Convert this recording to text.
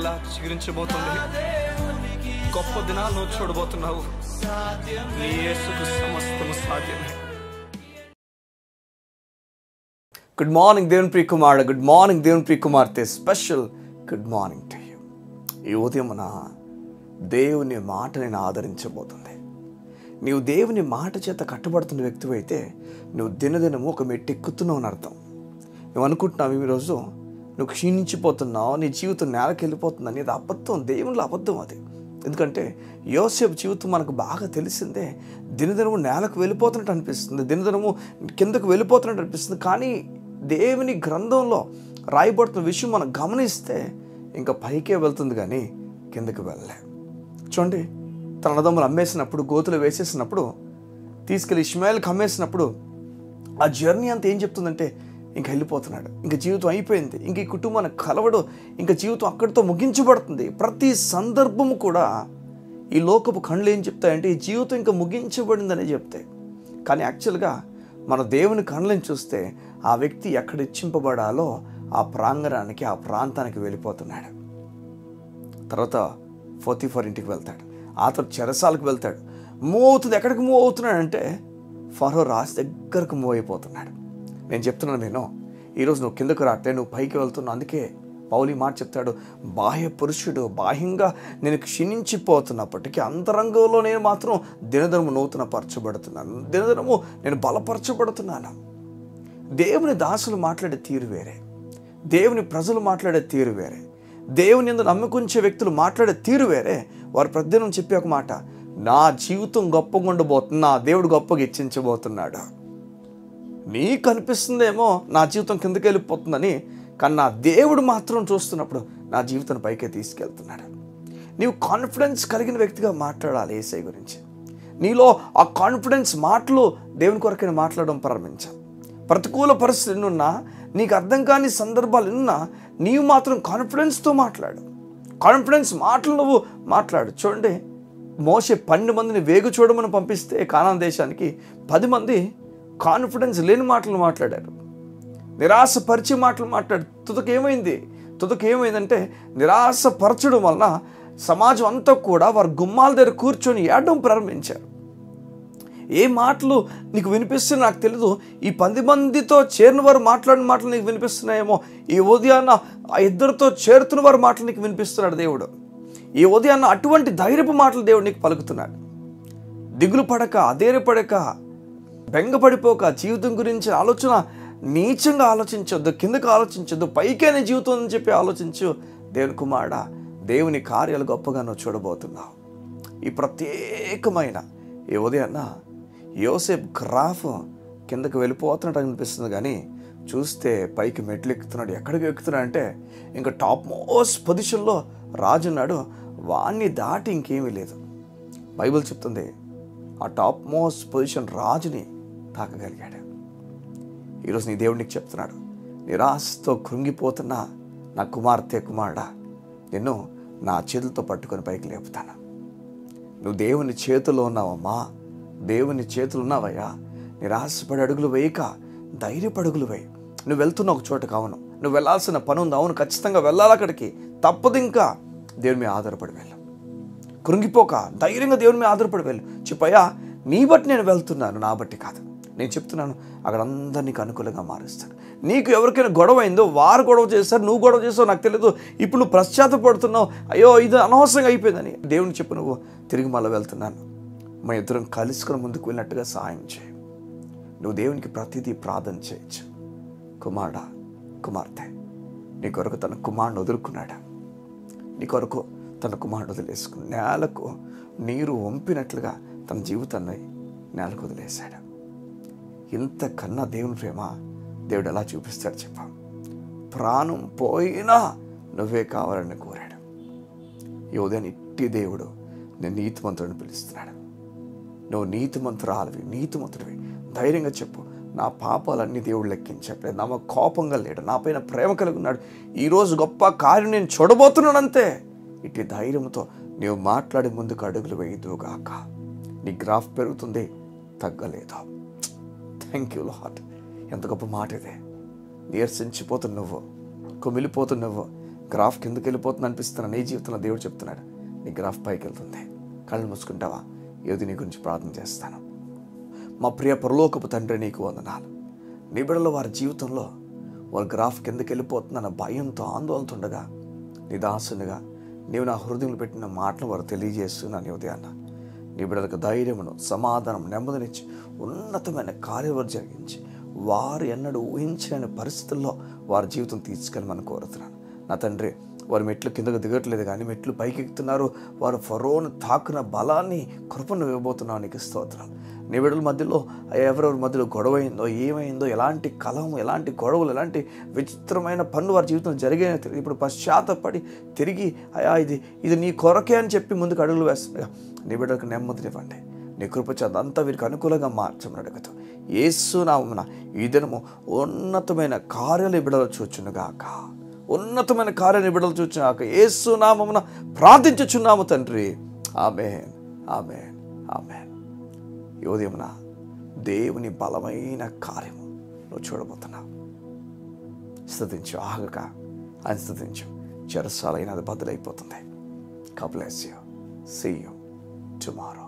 మరలా చిగురించబోతుంది. గొప్ప దినాలు నువ్వు చూడబోతున్నావు. నీ యేసుకు సమస్తము సాధ్యమే. గుడ్ మార్నింగ్ దేవుని ప్రియ కుమారుడు, గుడ్ మార్నింగ్ దేవుని ప్రియ కుమార్తె, special good morning to you. ఈ ఉదయం దేవుని మాట నేను ఆదరించబోతుంది. నీవు దేవుని మాట చేత కట్టుబడుతున్న వ్యక్తివి అయితే నువ్వు దినదినము ఒక మెట్టు ఎక్కుతున్నావు అని అర్థం. నువ్వు అనుకుంటున్నావు ఈరోజు నువ్వు క్షీణించిపోతున్నావు, నీ జీవితం నేలకి వెళ్ళిపోతుంది అనేది అబద్ధం, దేవునిలో అబద్ధం అది. ఎందుకంటే యోసేపు జీవితం మనకు బాగా తెలిసిందే. దినదినము నేలకు వెళ్ళిపోతున్నట్టు అనిపిస్తుంది, దినదినము కిందకు వెళ్ళిపోతున్నట్టు అనిపిస్తుంది. కానీ దేవుని గ్రంథంలో రాయబడుతున్న విషయం మనం గమనిస్తే ఇంకా పైకే వెళ్తుంది కానీ కిందకు వెళ్ళలే. చూడండి, తన అన్నదమ్ములు అమ్మేసినప్పుడు, గోతులు వేసేసినప్పుడు, తీసుకెళ్ళి ఇష్మాయేల్కి అమ్మేసినప్పుడు ఆ జర్నీ అంతా ఏం చెప్తుందంటే ఇంకా వెళ్ళిపోతున్నాడు, ఇంకా జీవితం అయిపోయింది, ఇంక ఈ కుటుంబాన్ని కలవడు, ఇంకా జీవితం అక్కడితో ముగించబడుతుంది. ప్రతి సందర్భము కూడా ఈ లోకపు కళ్ళు ఏం చెప్తాయంటే ఈ జీవితం ఇంకా ముగించబడిందనే చెప్తాయి. కానీ యాక్చువల్గా మన దేవుని కళ్ళని చూస్తే ఆ వ్యక్తి ఎక్కడ ఇచ్చింపబడాలో ఆ ప్రాంగణానికి, ఆ ప్రాంతానికి వెళ్ళిపోతున్నాడు. తర్వాత 44 ఇంటికి వెళ్తాడు, ఆ తర్వాత చెరసాలకు వెళ్తాడు. మూవ్ అవుతుంది. ఎక్కడికి మూవ్ అవుతున్నాడంటే ఫరో రాజు దగ్గరకు మూవ్ అయిపోతున్నాడు. నేను చెప్తున్నాను, నేను ఈరోజు నువ్వు కిందకు రాట్లే, నువ్వు పైకి వెళ్తున్నావు. అందుకే పౌలు మాట చెప్తాడు, బాహ్య పురుషుడు బాహ్యంగా నేను క్షీణించిపోతున్నప్పటికీ అంతరంగంలో నేను మాత్రం దినదినము నూతన పరచబడుతున్నాను, దినదినము నేను బలపరచబడుతున్నాను. దేవుని దాసులు మాట్లాడే తీరు వేరే, దేవుని ప్రజలు మాట్లాడే తీరు వేరే, దేవుని యందు నమ్ముకుంచే వ్యక్తులు మాట్లాడే తీరు వేరే. వారు ప్రతిదినం చెప్పే ఒక మాట, నా జీవితం గొప్పగా ఉండబోతుంది, నా దేవుడు గొప్పగా హెచ్చించబోతున్నాడు. నీకు అనిపిస్తుందేమో నా జీవితం కిందకి వెళ్ళిపోతుందని, కానీ నా దేవుడు మాత్రం చూస్తున్నప్పుడు నా జీవితాన్ని పైకే తీసుకెళ్తున్నాడు. నీవు కాన్ఫిడెన్స్ కలిగిన వ్యక్తిగా మాట్లాడాలి యేసయ్య గురించి. నీలో ఆ కాన్ఫిడెన్స్ మాటలు దేవుని కొరకైనా మాట్లాడడం ప్రారంభించాలి. ప్రతికూల పరిస్థితులు ఎన్నున్నా, నీకు అర్థం కాని సందర్భాలు ఎన్నున్నా, నీవు మాత్రం కాన్ఫిడెన్స్తో మాట్లాడు. కాన్ఫిడెన్స్ మాటలు నువ్వు మాట్లాడు. చూడండి, మోషే 12 మందిని వేగు చూడమని పంపిస్తే కానాన్ దేశానికి 10 మంది కాన్ఫిడెన్స్ లేని మాటలు మాట్లాడారు, నిరాశపరిచే మాటలు మాట్లాడు. తుదకు ఏమైందంటే నిరాశపరచడం వలన సమాజం అంతా కూడా వారు గుమ్మాల దగ్గర కూర్చొని ఏడడం ప్రారంభించారు. ఏ మాటలు నీకు వినిపిస్తున్నాయి నాకు తెలియదు. ఈ 10 మందితో చేరిన వారు మాట్లాడిన మాటలు నీకు వినిపిస్తున్నాయేమో. ఈ ఉదయాన్న ఆ 2తో చేరుతున్న వారి మాటలు నీకు వినిపిస్తున్నాడు దేవుడు. ఈ ఉదయాన్న అటువంటి ధైర్యపు మాటలు దేవుడు నీకు పలుకుతున్నాడు. దిగులు పడక, అధైర్యపడక, బెంగపడిపోక, జీవితం గురించి ఆలోచన నీచంగా ఆలోచించొద్దు, కిందకు ఆలోచించొద్దు, పైకేనే జీవితం అని చెప్పి ఆలోచించు. దేవుని కుమారుడా, దేవుని కార్యాలు గొప్పగా నువ్వు చూడబోతున్నావు. ఈ ప్రత్యేకమైన ఈ ఉదయాన్న యోసేపు గ్రాఫ్ కిందకు వెళ్ళిపోతున్నట్టు అనిపిస్తుంది, కానీ చూస్తే పైకి మెట్లు ఎక్కుతున్నాడు. ఎక్కడికి ఎక్కుతున్నాడు అంటే ఇంకా టాప్ మోస్ట్ పొజిషన్లో రాజు ఉన్నాడు. వాణ్ణి దాటి ఇంకేమీ లేదు. బైబిల్ చెప్తుంది ఆ టాప్ మోస్ట్ పొజిషన్ రాజుని తాకగలిగాడు. ఈరోజు నీ దేవుడికి చెప్తున్నాడు, నిరాశతో కృంగిపోతున్న నా కుమార్తె, కుమారుడా, నిన్ను నా చేతులతో పట్టుకొని పైకి లేపుతాను. నువ్వు దేవుని చేతిలో ఉన్నావమ్మా, దేవుని చేతులు ఉన్నావయ్యా. నిరాశపడి అడుగులు వేయక ధైర్యపడుగులు వేయి. నువ్వు వెళ్తున్న ఒక చోట కావును, నువ్వు వెళ్ళాల్సిన పని ఉంది, అవును ఖచ్చితంగా వెళ్ళాలి అక్కడికి, తప్పదు. ఇంకా దేవుని మీద ఆధారపడి వెళ్ళు, కృంగిపోక ధైర్యంగా దేవుని మీద ఆధారపడి వెళ్ళు. చెప్పయ్యా, నీ బట్టి నేను వెళ్తున్నాను, నా బట్టి కాదు. నేను చెప్తున్నాను, అక్కడ అందరు నీకు అనుకూలంగా మారుస్తాను. నీకు ఎవరికైనా గొడవ అయిందో వారు గొడవ చేస్తారు, నువ్వు గొడవ చేస్తావు నాకు తెలియదు. ఇప్పుడు నువ్వు పశ్చాత్తపడుతున్నావు, అయ్యో ఇది అనవసరంగా అయిపోయిందని. దేవుని చెప్పు, నువ్వు తిరిగి మళ్ళీ వెళ్తున్నాను, మా ఇద్దరం కలుసుకుని ముందుకు వెళ్ళినట్టుగా సహాయం చేయి. నువ్వు దేవునికి ప్రతిదీ ప్రార్థన చేయొచ్చు. కుమారుడా, కుమార్తె, నీ కొరకు తన కుమారుని వదులుకున్నాడా? నీ కొరకు తన కుమారుడు వదిలేసుకుని నేలకు నీరు వంపినట్లుగా తన జీవితాన్ని నేలకు వదిలేశాడు. ఇంతకన్నా దేవుని ప్రేమ దేవుడు ఎలా చూపిస్తాడు చెప్ప? ప్రాణం పోయినా నువ్వే కావాలని కోరాడు. ఈ ఉదయం ఇట్టి దేవుడు నేను నీతిమంతుడిని పిలుస్తున్నాడు. నువ్వు నీతిమంతురాలివి, నీతిమంతుడివి. ధైర్యంగా చెప్పు, నా పాపాలన్నీ దేవుడు లెక్కించట్లేదు, నా కోపంగా లేడు, నా పైన ప్రేమ కలిగి ఉన్నాడు. ఈరోజు గొప్ప కార్యం నేను చూడబోతున్నానంతే. ఇట్టి ధైర్యంతో నీవు మాట్లాడి ముందుకు అడుగులు వేయదుగాక. నీ గ్రాఫ్ పెరుగుతుంది, తగ్గలేదు. Thank you lord. ఎంత గొప్ప మాట ఇదే. నీరసించిపోతున్నవ్వు, కుమిలిపోతున్నవ్వు, గ్రాఫ్ కిందకి వెళ్ళిపోతుంది అనిపిస్తున్నా, నీ జీవితంలో దేవుడు చెప్తున్నాడు నీ గ్రాఫ్ పైకి వెళ్తుంది. కళ్ళు మూసుకుంటావా? ఏది నీ గురించి ప్రార్థన చేస్తాను. మా ప్రియ పరలోకపు తండ్రి, నీకు వందనాలు. నీ బిడ్డలు వారి జీవితంలో వారి గ్రాఫ్ కిందకి వెళ్ళిపోతుందన్న భయంతో ఆందోళనతో ఉండగా నీ దాసునిగా నీవు నా హృదయంలో పెట్టిన మాటలు వారు తెలియజేస్తున్నాను. ఉదయాన్న నీ బిడ్డలకు ధైర్యమును, సమాధానం, నెమ్మదినిచ్చి ఉన్నతమైన కార్యవారు జరిగించి వారు ఎన్నడూ ఊహించలేని పరిస్థితుల్లో వారి జీవితం తీసుకెళ్ళమని కోరుతున్నాను. నా తండ్రి, వారు మెట్లు కిందకు దిగట్లేదు కానీ మెట్లు పైకి ఎక్కుతున్నారు. వారు ఫరోను తాకున బలాన్ని, కృపను ఇవ్వబోతున్నావు. నీకు స్తోత్రాలు. నీ బిడ్డల మధ్యలో ఎవరెవరి మధ్యలో గొడవ అయిందో, ఏమైందో, ఎలాంటి కలహం, ఎలాంటి గొడవలు, ఎలాంటి విచిత్రమైన పనులు వారి జీవితంలో జరిగాయో తెలియదు. ఇప్పుడు పశ్చాత్తపడి తిరిగి అయా ఇది నీ కొరకే అని చెప్పి ముందుకు అడుగులు వేస్తుండగా నీ బిడ్డలకు నెమ్మదినివ్వండి. నీ కృప చేత అంతా వీరికి అనుకూలంగా మార్చమని అడుగుతాం. యేసు నామమున ఈ దినము ఉన్నతమైన కార్యాలు బిడ్డలు చూచునుగాక. ఉన్నతమైన కార్యాన్ని బిడ్డలు చూచునుగాక. యేసు నామమున ప్రార్థించుచున్నాము తండ్రి. ఆమేన్, ఆమేన్, ఆమేన్. ఈ ఉదయమున దేవుని బలమైన కార్యము నువ్వు చూడబోతున్నావు. స్తుతించు, ఆగక అని స్తుతించు. చెరసాలైన అది బదులైపోతుంది. God bless you. See you tomorrow.